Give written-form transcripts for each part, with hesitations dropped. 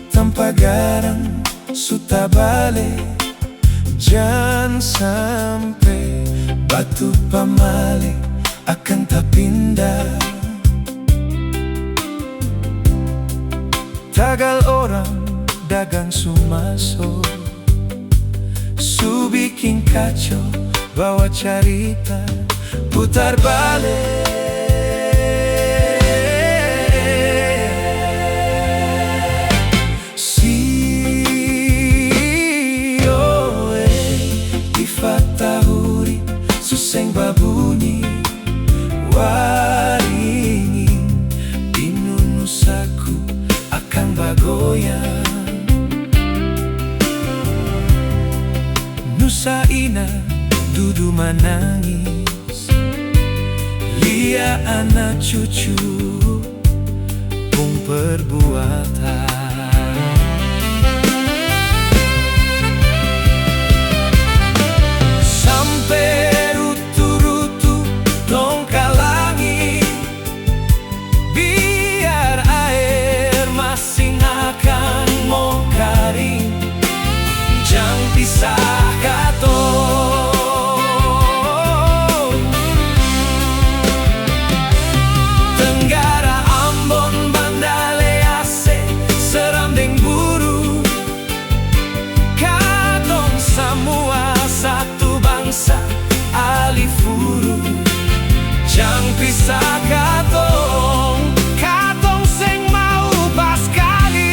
Tanpa garang suta balik, jangan sampai batu pamalik akan tak pindah. Tagal orang dagang sumaso, su bikin kacau, bawa cerita putar balik. Suseng babunyi waringin dinunusaku akan bagoyang. Nusa ina dudu manangis, lia anak cucu pung perbuatan. Pisah katong Tenggara, Ambon, Banda Lease, Seram deng Buru, katong semua satu bangsa alifuru. Jang pisah katong, katong seng mau pas kali.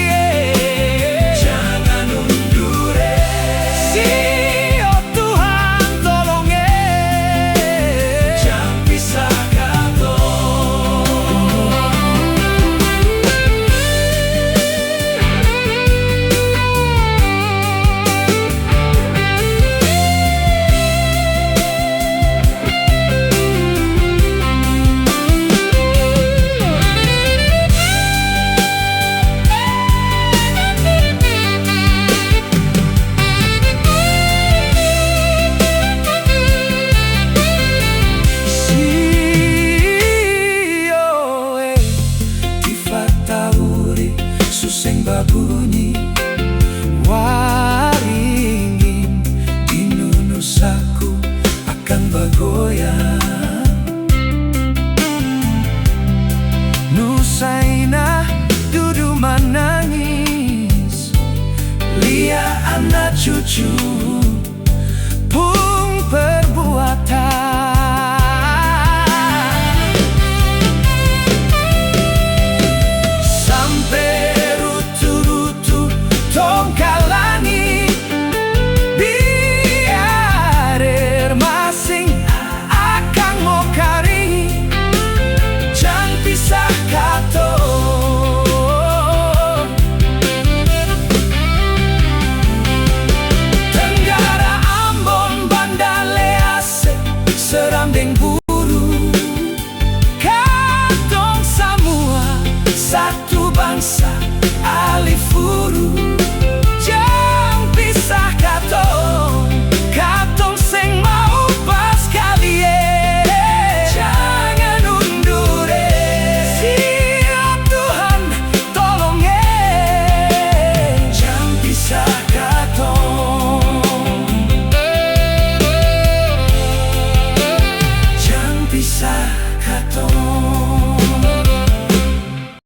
Suseng babunyi waringin dinunusaku akan bagoyang. Nusaina dudu manangis, lia anak cucu pung perbuatan. Tenggara, Ambon, Banda Lease, Seram deng Buru.